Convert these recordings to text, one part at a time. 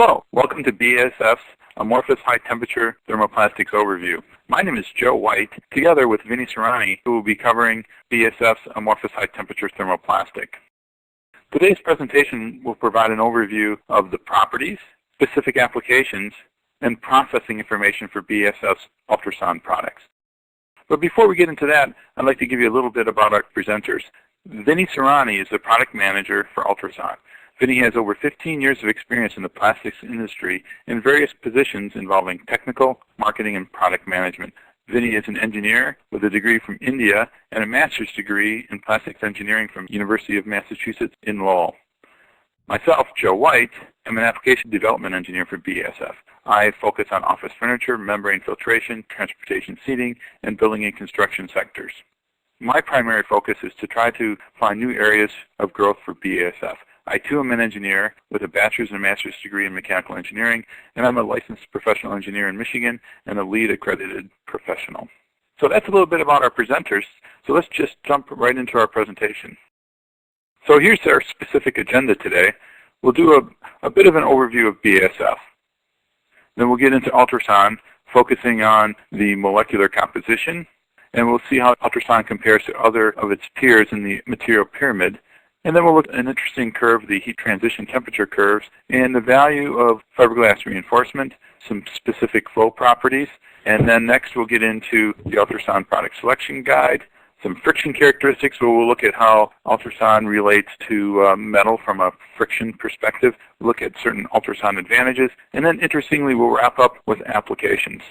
Hello, welcome to BASF's Amorphous High Temperature Thermoplastics Overview. My name is Joe White, together with Vinny Serrani, who will be covering BASF's Amorphous High Temperature Thermoplastic. Today's presentation will provide an overview of the properties, specific applications, and processing information for BASF's Ultrason products. But before we get into that, I'd like to give you a little bit about our presenters. Vinny Serrani is the product manager for Ultrason. Vinny has over 15 years of experience in the plastics industry in various positions involving technical, marketing, and product management. Vinny is an engineer with a degree from India and a master's degree in plastics engineering from University of Massachusetts in Lowell. Myself, Joe White, am an application development engineer for BASF. I focus on office furniture, membrane filtration, transportation seating, and building and construction sectors. My primary focus is to try to find new areas of growth for BASF. I too am an engineer with a bachelor's and master's degree in mechanical engineering, and I'm a licensed professional engineer in Michigan and a LEED accredited professional. So that's a little bit about our presenters. So let's just jump right into our presentation. So here's our specific agenda today. We'll do a bit of an overview of BASF. Then we'll get into Ultrason, focusing on the molecular composition, and we'll see how Ultrason compares to other of its peers in the material pyramid. And then we'll look at an interesting curve, the heat transition temperature curves, and the value of fiberglass reinforcement, some specific flow properties. And then next we'll get into the Ultrason product selection guide, some friction characteristics where we'll look at how Ultrason relates to metal from a friction perspective, look at certain Ultrason advantages, and then interestingly we'll wrap up with applications.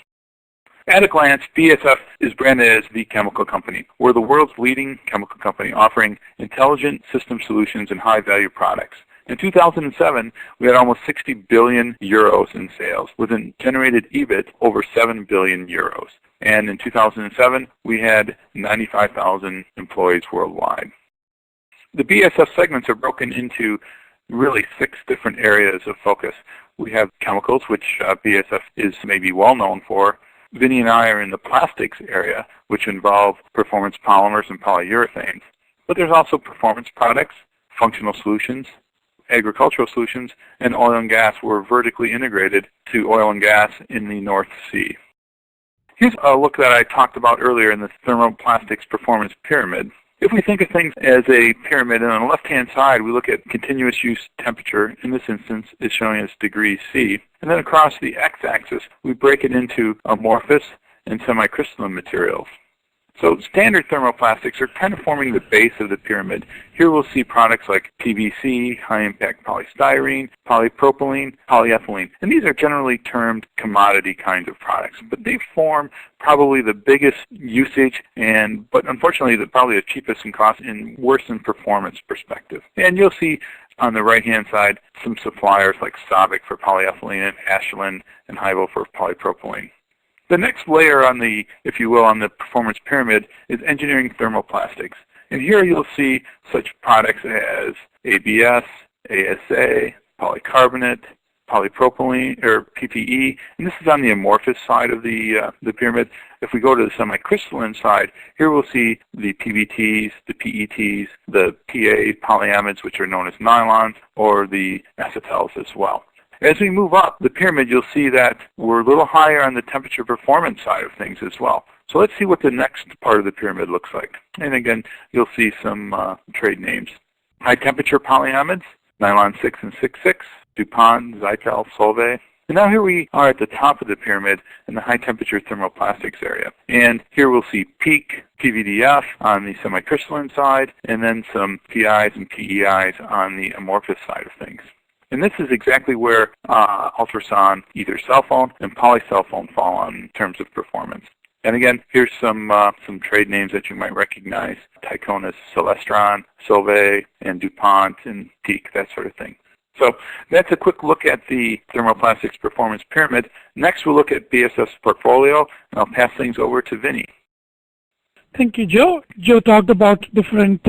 At a glance, BASF is branded as the chemical company. We're the world's leading chemical company offering intelligent system solutions and high-value products. In 2007, we had almost 60 billion euros in sales, with a generated EBIT over 7 billion euros. And in 2007, we had 95,000 employees worldwide. The BASF segments are broken into really 6 different areas of focus. We have chemicals, which BASF is maybe well known for. Vinny and I are in the plastics area, which involve performance polymers and polyurethanes. But there's also performance products, functional solutions, agricultural solutions, and oil and gas. We're vertically integrated to oil and gas in the North Sea. Here's a look that I talked about earlier in the thermoplastics performance pyramid. If we think of things as a pyramid, and on the left-hand side we look at continuous use temperature, in this instance it's showing us degrees C, and then across the x-axis we break it into amorphous and semi-crystalline materials. So standard thermoplastics are kind of forming the base of the pyramid. Here we'll see products like PVC, high-impact polystyrene, polypropylene, polyethylene. And these are generally termed commodity kinds of products. But they form probably the biggest usage, but unfortunately probably the cheapest in cost and worse in performance perspective. And you'll see on the right-hand side some suppliers like Sabic for polyethylene and Ashland and Hyvo for polypropylene. The next layer on the, if you will, on the performance pyramid is engineering thermoplastics. And here you'll see such products as ABS, ASA, polycarbonate, polypropylene, or PPE. And this is on the amorphous side of the pyramid. If we go to the semi-crystalline side, here we'll see the PBTs, the PETs, the PA polyamides, which are known as nylons, or the acetals as well. As we move up the pyramid, you'll see that we're a little higher on the temperature performance side of things as well. So let's see what the next part of the pyramid looks like. And again, you'll see some trade names. High temperature polyamides, nylon 6 and 6,6, DuPont, Zytel, Solvay. And now here we are at the top of the pyramid in the high temperature thermoplastics area. And here we'll see PEEK, PVDF on the semi-crystalline side, and then some PIs and PEIs on the amorphous side of things. And this is exactly where Ultrason, either cell phone and polycell phone fall on in terms of performance. And again, here's some trade names that you might recognize: Tyconis, Celestron, Solvay, and DuPont, and PEEK, that sort of thing. So that's a quick look at the thermoplastics performance pyramid. Next, we'll look at BASF's portfolio, and I'll pass things over to Vinny. Thank you, Joe. Joe talked about different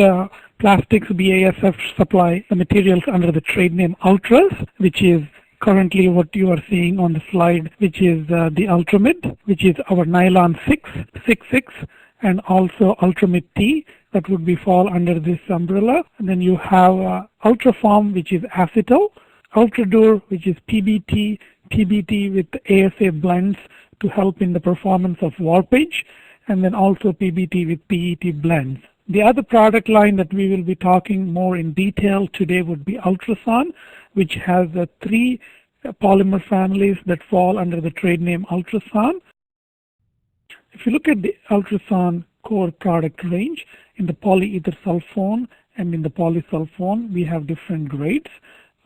plastics BASF supply the materials under the trade name Ultras, which is currently what you are seeing on the slide, which is the Ultramid, which is our nylon 6, 6,6, and also Ultramid T, that would be fall under this umbrella. And then you have Ultraform, which is acetal, Ultradur, which is PBT, PBT with ASA blends to help in the performance of warpage, and then also PBT with PET blends. The other product line that we will be talking more in detail today would be Ultrason, which has three polymer families that fall under the trade name Ultrason. If you look at the Ultrason core product range, in the polyether sulfone and in the polysulfone, we have different grades.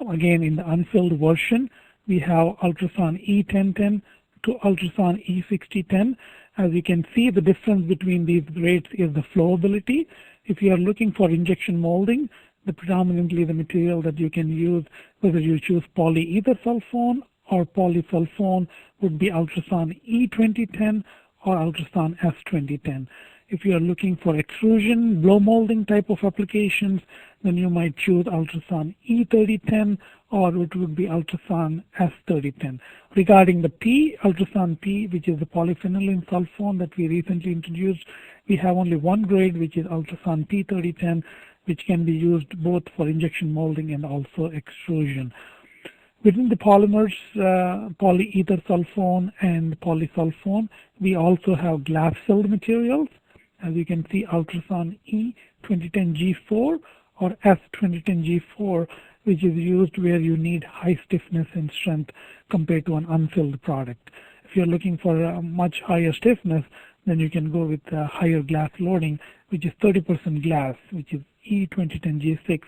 Again, in the unfilled version, we have Ultrason E1010 to Ultrason E6010. As you can see, the difference between these grades is the flowability. If you are looking for injection molding, predominantly the material that you can use, whether you choose polyether sulfone or polysulfone, would be Ultrason E2010 or Ultrason S2010. If you are looking for extrusion, blow molding type of applications, then you might choose Ultrason E3010 or it would be Ultrason S3010. Regarding the P, Ultrason P, which is the polyphenylene sulfone that we recently introduced, we have only one grade, which is Ultrason P3010, which can be used both for injection molding and also extrusion. Within the polymers, polyether sulfone and polysulfone, we also have glass-filled materials. As you can see, Ultrason E2010G4 or S2010G4, which is used where you need high stiffness and strength compared to an unfilled product. If you're looking for a much higher stiffness, then you can go with higher glass loading, which is 30% glass, which is E2010G6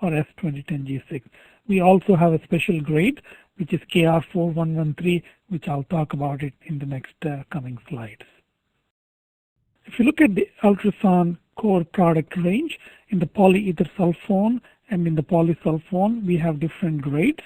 or S2010G6. We also have a special grade, which is KR4113, which I'll talk about it in the next coming slides. If you look at the Ultrason core product range, in the polyether sulfone and in the polysulfone, we have different grades.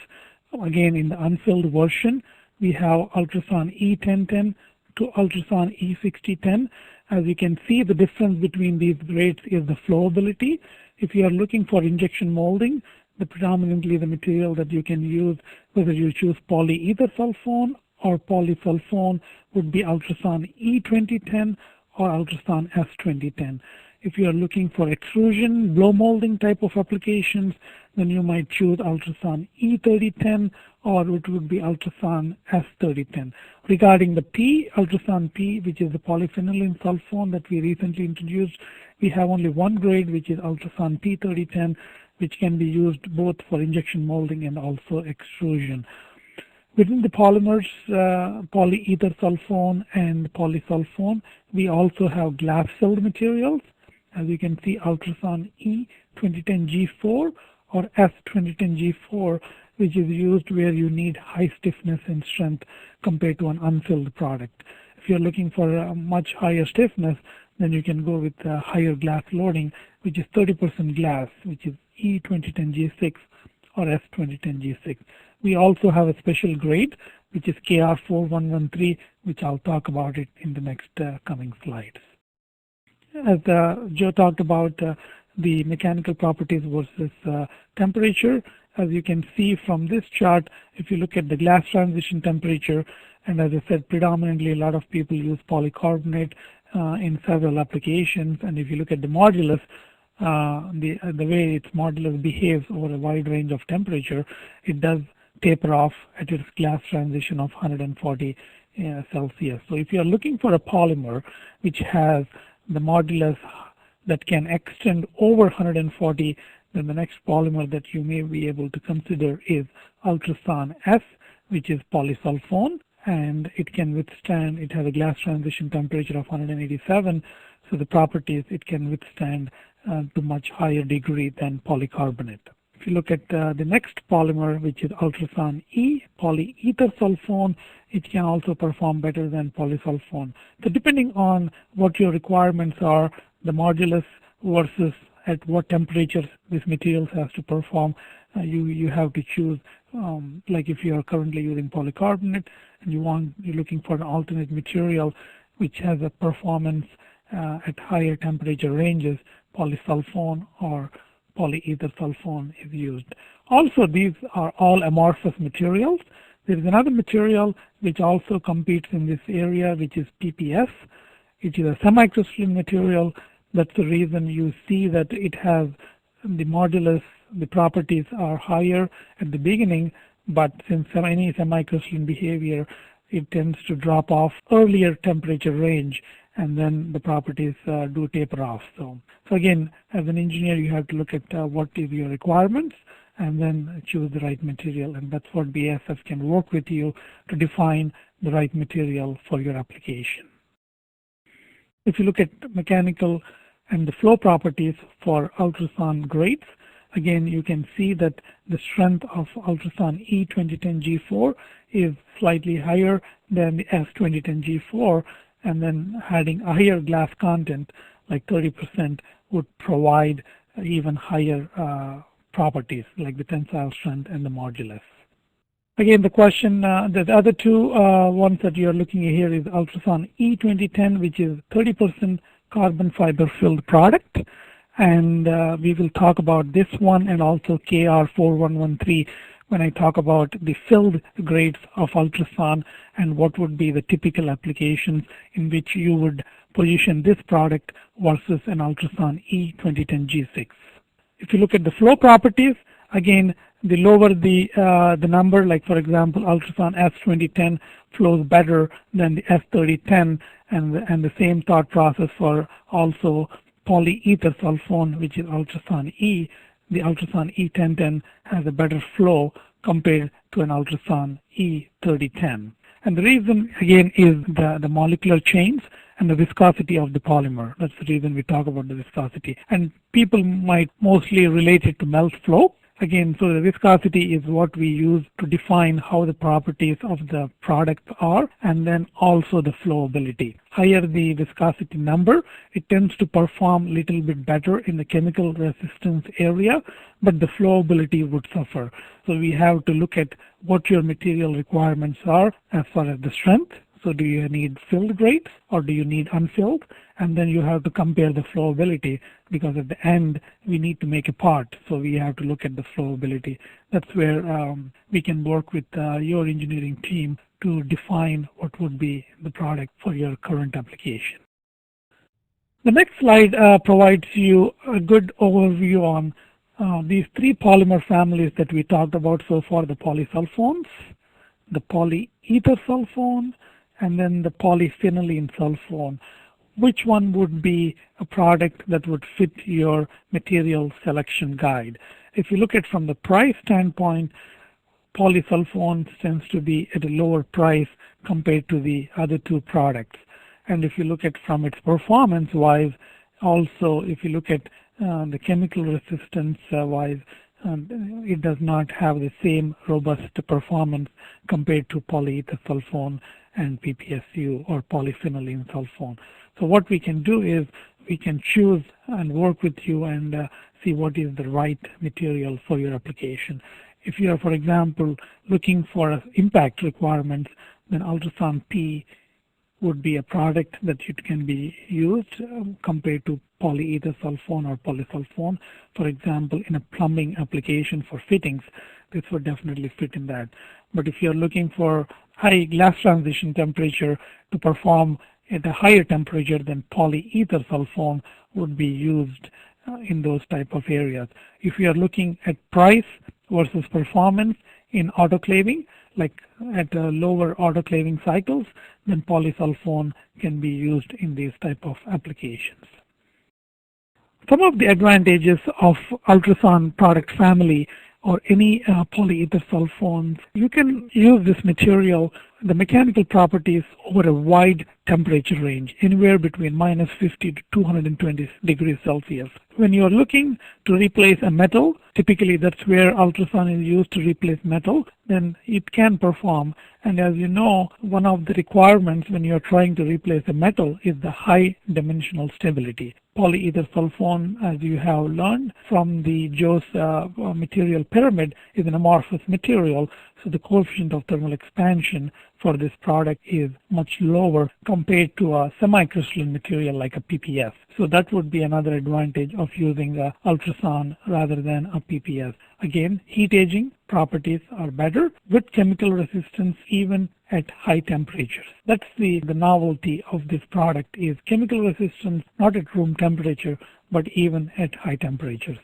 Again, in the unfilled version, we have Ultrason E1010 to Ultrason E6010. As you can see, the difference between these grades is the flowability. If you are looking for injection molding, predominantly the material that you can use, whether you choose polyether sulfone or polysulfone, would be Ultrason E2010 or Ultrason S2010. If you are looking for extrusion, blow molding type of applications, then you might choose Ultrason E3010 or it would be Ultrason S3010. Regarding the P, Ultrason P, which is the polyphenylene sulfone that we recently introduced, we have only one grade, which is Ultrason P3010, which can be used both for injection molding and also extrusion. Within the polymers, polyether sulfone and polysulfone, we also have glass-filled materials. As you can see, Ultrason E2010G4 or S2010G4, which is used where you need high stiffness and strength compared to an unfilled product. If you're looking for a much higher stiffness, then you can go with higher glass loading, which is 30% glass, which is E2010G6 or S2010G6. We also have a special grade, which is KR4113, which I'll talk about it in the next coming slides. As Joe talked about the mechanical properties versus temperature, as you can see from this chart, if you look at the glass transition temperature, and as I said, predominantly a lot of people use polycarbonate in several applications, and if you look at the modulus, the way its modulus behaves over a wide range of temperature, it does taper off at its glass transition of 140 Celsius. So if you are looking for a polymer which has the modulus that can extend over 140, then the next polymer that you may be able to consider is Ultrason S, which is polysulfone, and it can withstand, it has a glass transition temperature of 187, so the properties it can withstand to much higher degree than polycarbonate. If you look at the next polymer, which is Ultrason E, polyether sulfone, it can also perform better than polysulfone. So depending on what your requirements are, the modulus versus at what temperatures this material has to perform, you have to choose. Like if you are currently using polycarbonate and you're looking for an alternate material which has a performance at higher temperature ranges, polysulfone or polyether sulfone is used. Also, these are all amorphous materials. There is another material which also competes in this area, which is PPS. It is a semi-crystalline material. That's the reason you see that it has the modulus the properties are higher at the beginning, but since any semi-crystalline behavior, it tends to drop off earlier temperature range, and then the properties do taper off. So again, as an engineer, you have to look at what is your requirements and then choose the right material, and that's what BASF can work with you to define the right material for your application. If you look at mechanical and the flow properties for Ultrason grades, again, you can see that the strength of Ultrason E2010G4 is slightly higher than the S2010G4, and then adding a higher glass content, like 30%, would provide even higher properties, like the tensile strength and the modulus. Again, the question, the other two ones that you're looking at here is Ultrason E2010, which is 30% carbon fiber filled product. And we will talk about this one and also KR4113 when I talk about the filled grades of Ultrason and what would be the typical applications in which you would position this product versus an Ultrason E2010G6. If you look at the flow properties, again, the lower the number, like for example, Ultrason S2010 flows better than the S3010, and the same thought process for also polyether sulfone, which is Ultrason E. The Ultrason E1010 has a better flow compared to an Ultrason E3010. And the reason, again, is the molecular chains and the viscosity of the polymer. That's the reason we talk about the viscosity. And people might mostly relate it to melt flow. Again, so the viscosity is what we use to define how the properties of the product are, and then also the flowability. Higher the viscosity number, it tends to perform a little bit better in the chemical resistance area, but the flowability would suffer. So we have to look at what your material requirements are as far as the strength. So do you need filled grades or do you need unfilled? And then you have to compare the flowability, because at the end we need to make a part. So we have to look at the flowability. That's where we can work with your engineering team to define what would be the product for your current application. The next slide provides you a good overview on these three polymer families that we talked about so far: the polysulfones, the polyether sulfone, and then the polyphenylene sulfone. Which one would be a product that would fit your material selection guide? If you look at from the price standpoint, polysulfones tends to be at a lower price compared to the other two products. And if you look at from its performance wise, also if you look at the chemical resistance wise, it does not have the same robust performance compared to polyether sulfone and PPSU or polyphenylene sulfone. So what we can do is we can choose and work with you and see what is the right material for your application. If you are, for example, looking for impact requirements, then Ultrason P would be a product that it can be used compared to polyether sulfone or polysulfone. For example, in a plumbing application for fittings, this would definitely fit in that. But if you're looking for high glass transition temperature to perform at a higher temperature, then polyether sulfone would be used in those type of areas. If you are looking at price versus performance in autoclaving, like at lower autoclaving cycles, then polysulfone can be used in these type of applications. Some of the advantages of Ultrason product family or any polyether sulfones, you can use this material, the mechanical properties, over a wide temperature range, anywhere between -50 to 220 degrees Celsius. When you're looking to replace a metal, typically that's where Ultrason is used to replace metal, then it can perform. And as you know, one of the requirements when you're trying to replace a metal is the high dimensional stability. Polyether sulfone, as you have learned from the Joe's material pyramid, is an amorphous material, so the coefficient of thermal expansion for this product is much lower compared to a semi-crystalline material like a PPS. So that would be another advantage of using Ultrason rather than a PPS. Again, heat aging properties are better with chemical resistance even at high temperatures. That's the novelty of this product, is chemical resistance not at room temperature but even at high temperatures.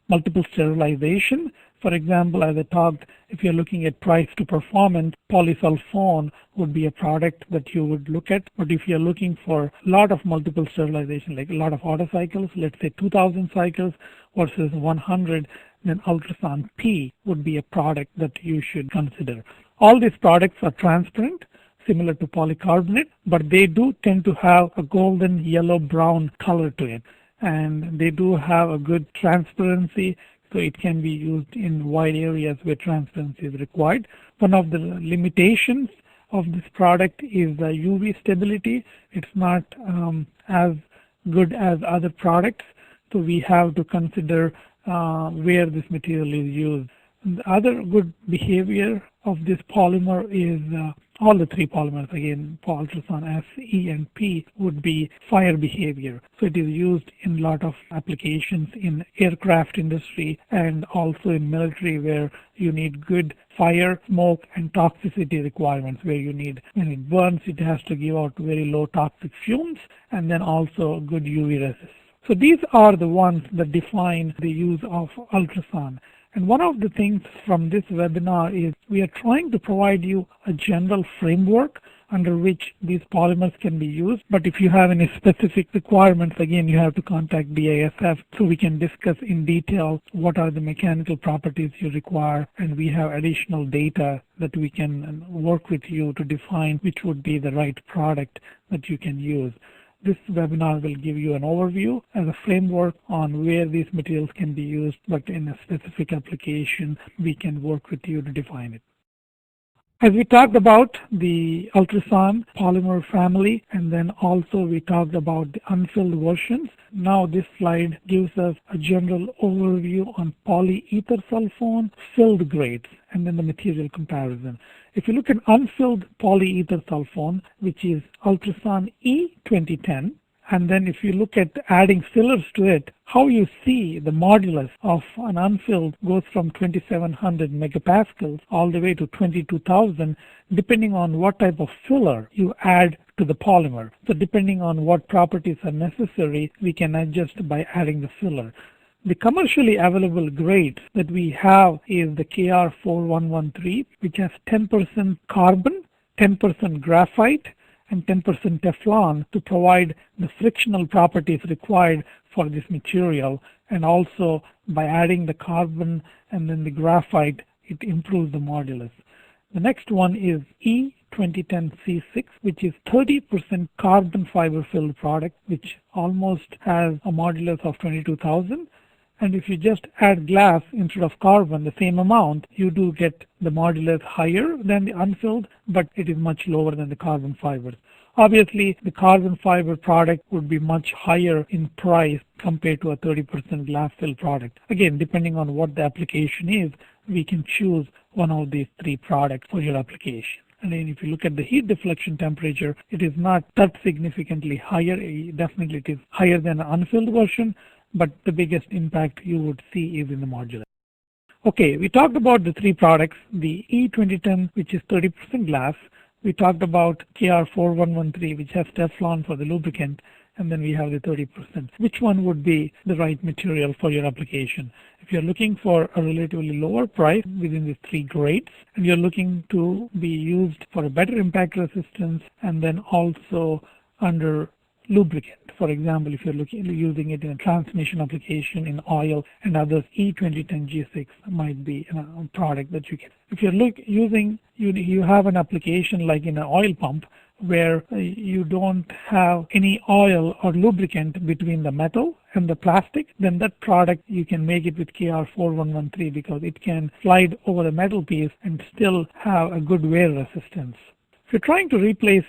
multiple sterilization. For example, as I talked, if you're looking at price to performance, polysulfone would be a product that you would look at. But if you're looking for a lot of multiple sterilization, like a lot of auto cycles, let's say 2000 cycles versus 100, then Ultrason P would be a product that you should consider. All these products are transparent, similar to polycarbonate, but they do tend to have a golden yellow brown color to it. And they do have a good transparency, so it can be used in wide areas where transparency is required. One of the limitations of this product is the UV stability. It's not as good as other products, so we have to consider where this material is used. The other good behavior of this polymer is all the three polymers, again, Ultrason S, E, and P, would be fire behavior. So it is used in a lot of applications in aircraft industry and also in military, where you need good fire, smoke, and toxicity requirements, where you need, when it burns, it has to give out very low toxic fumes, and then also good UV resist. So these are the ones that define the use of Ultrason. And one of the things from this webinar is we are trying to provide you a general framework under which these polymers can be used. But if you have any specific requirements, again, you have to contact BASF so we can discuss in detail what are the mechanical properties you require, and we have additional data that we can work with you to define which would be the right product that you can use. This webinar will give you an overview as a framework on where these materials can be used, but in a specific application, we can work with you to define it. As we talked about the Ultrason polymer family, and then also we talked about the unfilled versions. Now this slide gives us a general overview on polyether sulfone filled grades, and then the material comparison. If you look at unfilled polyether sulfone, which is Ultrason E 2010, and then if you look at adding fillers to it, how you see the modulus of an unfilled goes from 2700 megapascals all the way to 22,000, depending on what type of filler you add to the polymer. So depending on what properties are necessary, we can adjust by adding the filler. The commercially available grades that we have is the KR4113, which has 10% carbon, 10% graphite, and 10% Teflon to provide the frictional properties required for this material. And also by adding the carbon and then the graphite, it improves the modulus. The next one is E2010C6, which is 30% carbon fiber filled product, which almost has a modulus of 22,000. And if you just add glass instead of carbon, the same amount, you do get the modulus higher than the unfilled, but it is much lower than the carbon fibers. Obviously, the carbon fiber product would be much higher in price compared to a 30% glass filled product. Again, depending on what the application is, we can choose one of these three products for your application. And then if you look at the heat deflection temperature, it is not that significantly higher. Definitely it is higher than an unfilled version, but the biggest impact you would see is in the modulus. Okay, we talked about the three products, the E2010, which is 30% glass. We talked about KR4113, which has Teflon for the lubricant, and then we have the 30%. Which one would be the right material for your application? If you're looking for a relatively lower price within the three grades, and you're looking to be used for a better impact resistance, and then also under lubricant. For example, if you're using it in a transmission application in oil and others, E2010G6 might be a product that you can. If you're you have an application like in an oil pump where you don't have any oil or lubricant between the metal and the plastic, then that product you can make it with KR4113 because it can slide over the metal piece and still have a good wear resistance. If you're trying to replace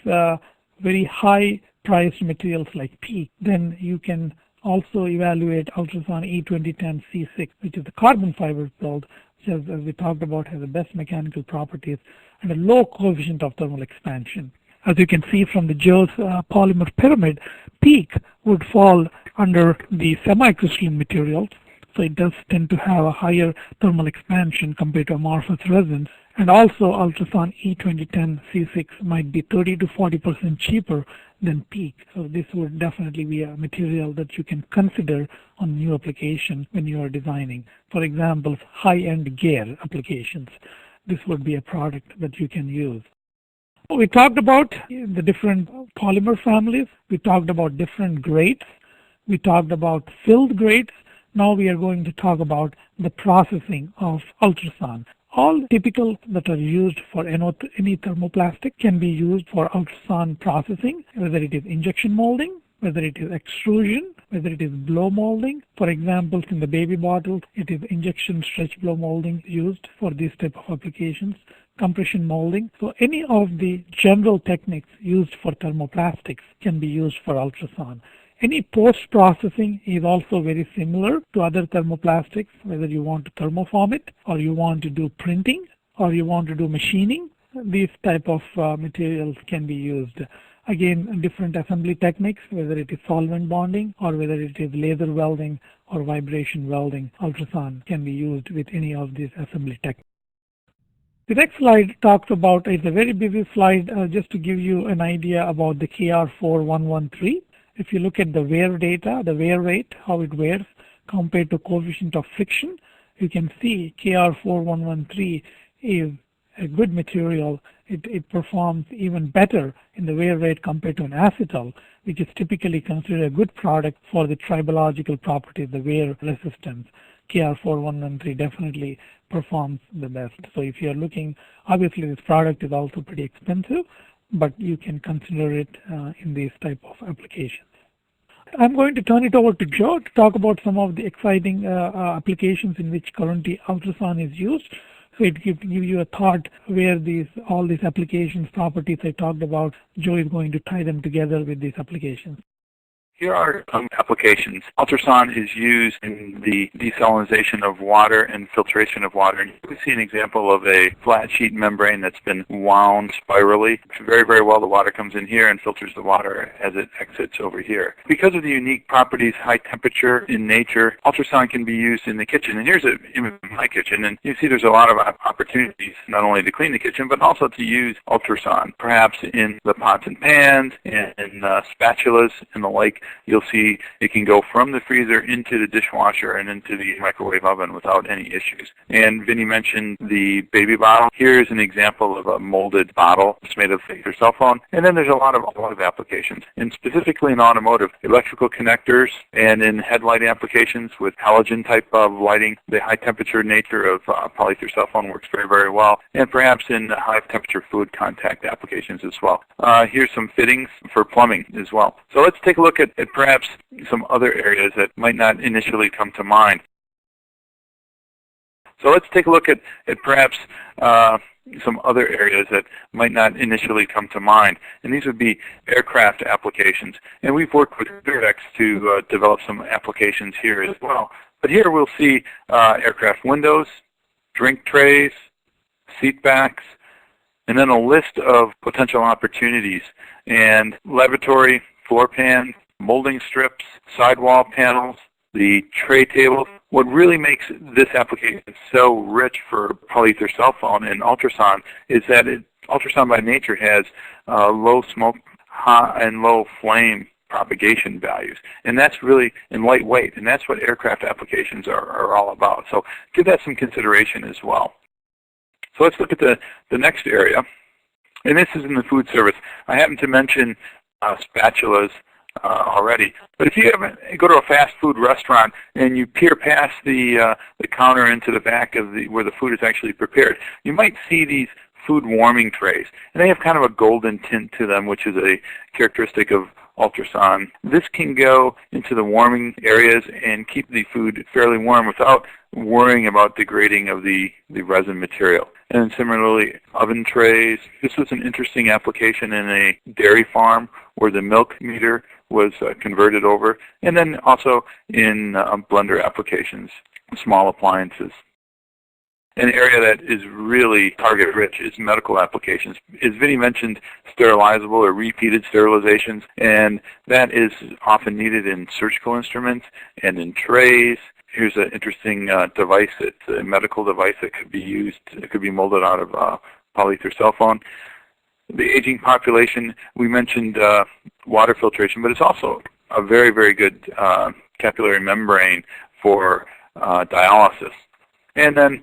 very high priced materials like PEEK, then you can also evaluate Ultrason E2010C6, which is the carbon fiber build, which as we talked about has the best mechanical properties and a low coefficient of thermal expansion. As you can see from the Joe's polymer pyramid, PEEK would fall under the semi-crystalline materials, so it does tend to have a higher thermal expansion compared to amorphous resins. And also Ultrason E2010C6 might be 30 to 40% cheaper than PEEK. So this would definitely be a material that you can consider on new application when you are designing. For example, high-end gear applications. This would be a product that you can use. We talked about the different polymer families. We talked about different grades. We talked about filled grades. Now we are going to talk about the processing of Ultrason. All typical that are used for any thermoplastic can be used for Ultrason processing, whether it is injection molding, whether it is extrusion, whether it is blow molding. For example, in the baby bottles, it is injection stretch blow molding used for this type of applications, compression molding. So any of the general techniques used for thermoplastics can be used for Ultrason. Any post-processing is also very similar to other thermoplastics, whether you want to thermoform it, or you want to do printing, or you want to do machining. These type of materials can be used. Again, different assembly techniques, whether it is solvent bonding, or whether it is laser welding or vibration welding. Ultrason can be used with any of these assembly techniques. The next slide talks about, it's a very busy slide, just to give you an idea about the KR4113. If you look at the wear data, the wear rate, how it wears compared to coefficient of friction, you can see KR4113 is a good material. It performs even better in the wear rate compared to an acetal, which is typically considered a good product for the tribological properties, the wear resistance. KR4113 definitely performs the best. So if you are looking, obviously this product is also pretty expensive, but you can consider it in these type of applications. I'm going to turn it over to Joe to talk about some of the exciting applications in which currently Ultrason is used. So it gives you a thought where all these applications, properties I talked about, Joe is going to tie them together with these applications. Here are some applications. Ultrason is used in the desalination of water and filtration of water. And you can see an example of a flat sheet membrane that's been wound spirally. Very, very well. The water comes in here and filters the water as it exits over here. Because of the unique properties, high temperature in nature, Ultrason can be used in the kitchen. And here's an image of my kitchen. And you see there's a lot of opportunities not only to clean the kitchen, but also to use Ultrason, perhaps in the pots and pans, and in spatulas and the like. You'll see it can go from the freezer into the dishwasher and into the microwave oven without any issues. And Vinny mentioned the baby bottle. Here's an example of a molded bottle. It's made of your cell phone. And then there's a lot of applications. And specifically in automotive, electrical connectors, and in headlight applications with halogen type of lighting, the high temperature nature of polyether cell phone works very, very well. And perhaps in high temperature fluid contact applications as well. Here's some fittings for plumbing as well. So let's take a look at perhaps some other areas that might not initially come to mind. So let's take a look at perhaps some other areas that might not initially come to mind. And these would be aircraft applications. And we've worked with Durex to develop some applications here as well. But here we'll see aircraft windows, drink trays, seat backs, and then a list of potential opportunities. And laboratory floor pans, molding strips, sidewall panels, the tray tables. What really makes this application so rich for polyether cell phone and Ultrason is that Ultrason by nature has low smoke, high and low flame propagation values. And that's really in lightweight, and that's what aircraft applications are all about. So give that some consideration as well. So let's look at the next area. And this is in the food service. I happen to mention spatulas already. But if you go to a fast food restaurant and you peer past the counter into the back of where the food is actually prepared, you might see these food warming trays. And they have kind of a golden tint to them, which is a characteristic of Ultrason. This can go into the warming areas and keep the food fairly warm without worrying about degrading of the resin material. And similarly, oven trays. This was an interesting application in a dairy farm where the milk meter was converted over, and then also in blender applications, small appliances. An area that is really target-rich is medical applications. As Vinny mentioned, sterilizable or repeated sterilizations, and that is often needed in surgical instruments and in trays. Here's an interesting device, a medical device that could be used. It could be molded out of polyether cell phone. the aging population, we mentioned water filtration, but it's also a very, very good capillary membrane for dialysis, and then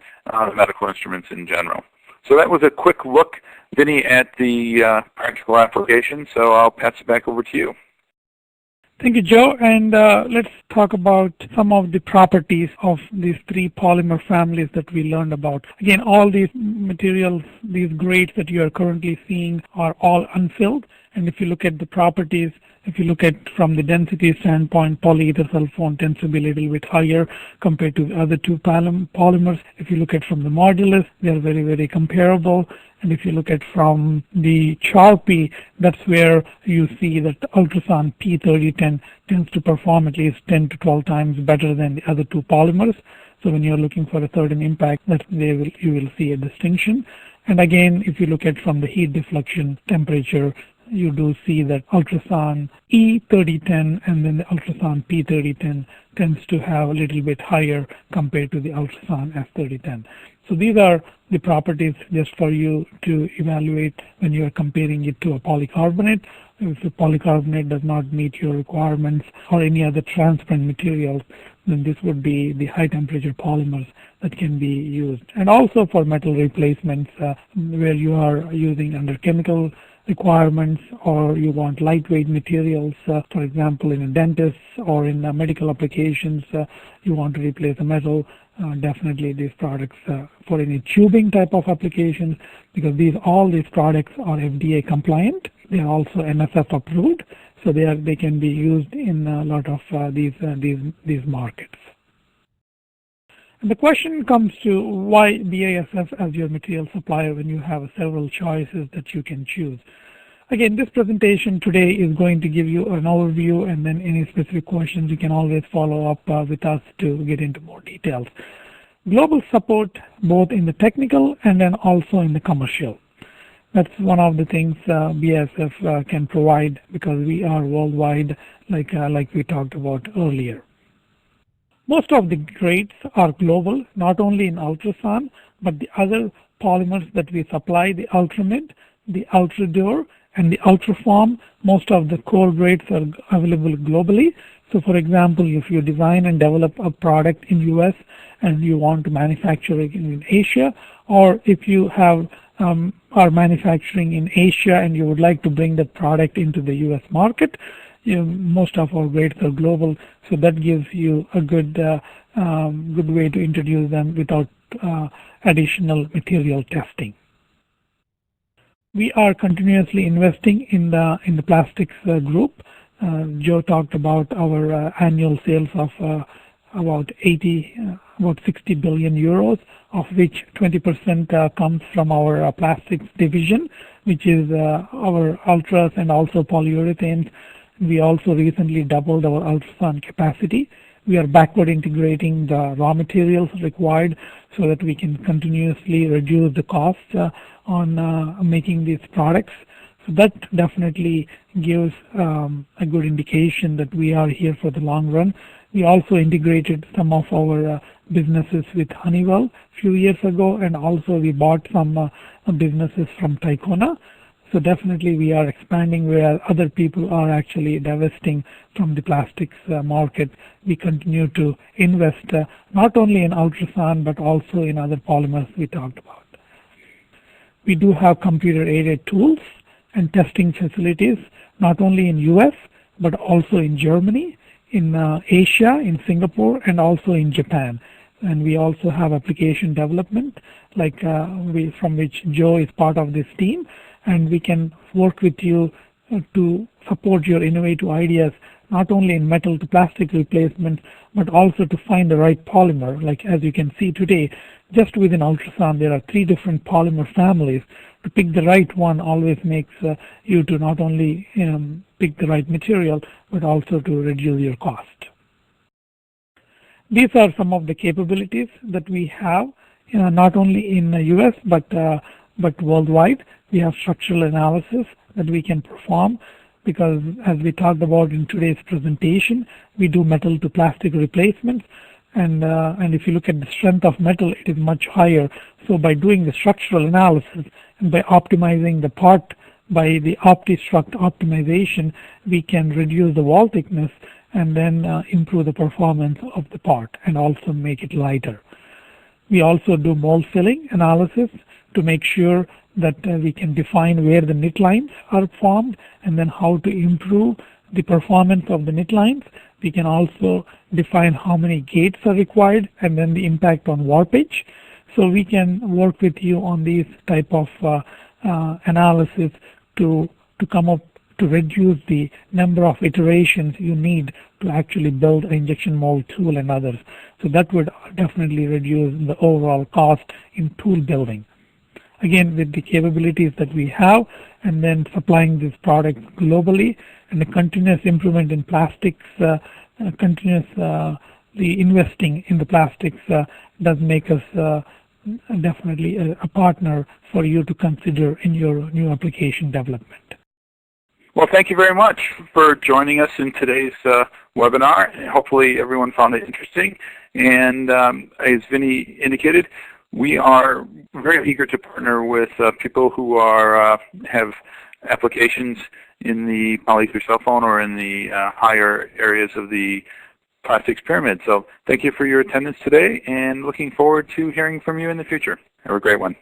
medical instruments in general. So that was a quick look, Vinny, at the practical application, so I'll pass it back over to you. Thank you, Joe. And let's talk about some of the properties of these three polymer families that we learned about. Again, all these materials, these grades that you are currently seeing are all unfilled. And if you look at the properties, if you look at from the density standpoint, polyether sulfone tends to be a little bit higher compared to the other two polymers. If you look at from the modulus, they are very, very comparable. And if you look at from the Charpy, that's where you see that Ultrason P3010 tends to perform at least 10 to 12 times better than the other two polymers. So when you're looking for a certain impact, you will see a distinction. And again, if you look at from the heat deflection temperature, you do see that Ultrason E3010 and then the Ultrason P3010 tends to have a little bit higher compared to the Ultrason S3010. So these are the properties just for you to evaluate when you are comparing it to a polycarbonate. If the polycarbonate does not meet your requirements or any other transparent materials, then this would be the high temperature polymers that can be used. And also for metal replacements where you are using under chemical requirements or you want lightweight materials, for example in a dentist or in medical applications, you want to replace a metal, definitely these products for any tubing type of applications, because all these products are FDA compliant. They are also MSF approved, so they can be used in a lot of these markets. And the question comes to why BASF as your material supplier when you have several choices that you can choose. Again, this presentation today is going to give you an overview, and then any specific questions you can always follow up with us to get into more details. Global support both in the technical and then also in the commercial. That's one of the things BASF can provide because we are worldwide, like we talked about earlier. Most of the grades are global, not only in Ultrason, but the other polymers that we supply, the Ultramid, the Ultradur, and the Ultraform. Most of the core grades are available globally. So for example, if you design and develop a product in US and you want to manufacture it in Asia, or if you have are manufacturing in Asia and you would like to bring the product into the US market, most of our grades are global, so that gives you a good way to introduce them without additional material testing. We are continuously investing in the plastics group. Joe talked about our annual sales of about 60 billion euros, of which 20% comes from our plastics division, which is our ultras and also polyurethanes. We also recently doubled our Ultrason capacity. We are backward integrating the raw materials required so that we can continuously reduce the cost on making these products. So that definitely gives a good indication that we are here for the long run. We also integrated some of our businesses with Honeywell a few years ago, and also we bought some businesses from Tycona. So definitely we are expanding where other people are actually divesting from the plastics market. We continue to invest not only in Ultrason but also in other polymers we talked about. We do have computer-aided tools and testing facilities not only in US but also in Germany, in Asia, in Singapore, and also in Japan. And we also have application development from which Joe is part of this team. And we can work with you to support your innovative ideas, not only in metal to plastic replacement, but also to find the right polymer. Like as you can see today, just within Ultrason, there are 3 different polymer families. To pick the right one always makes you to not only pick the right material, but also to reduce your cost. These are some of the capabilities that we have, not only in the US, but worldwide. We have structural analysis that we can perform because, as we talked about in today's presentation, we do metal to plastic replacements, and if you look at the strength of metal, it is much higher. So by doing the structural analysis and by optimizing the part by the OptiStruct optimization, we can reduce the wall thickness and then improve the performance of the part and also make it lighter. We also do mold filling analysis to make sure that we can define where the knit lines are formed and then how to improve the performance of the knit lines. We can also define how many gates are required and then the impact on warpage. So we can work with you on these type of analysis to come up to reduce the number of iterations you need to actually build an injection mold tool and others. So that would definitely reduce the overall cost in tool building. Again, with the capabilities that we have and then supplying these products globally and the continuous improvement in plastics, the investing in the plastics does make us definitely a partner for you to consider in your new application development. Well, thank you very much for joining us in today's webinar. Hopefully everyone found it interesting. And as Vinny indicated, we are very eager to partner with people who are have applications in the polyether cell phone or in the higher areas of the plastics pyramid. So thank you for your attendance today and looking forward to hearing from you in the future. Have a great one.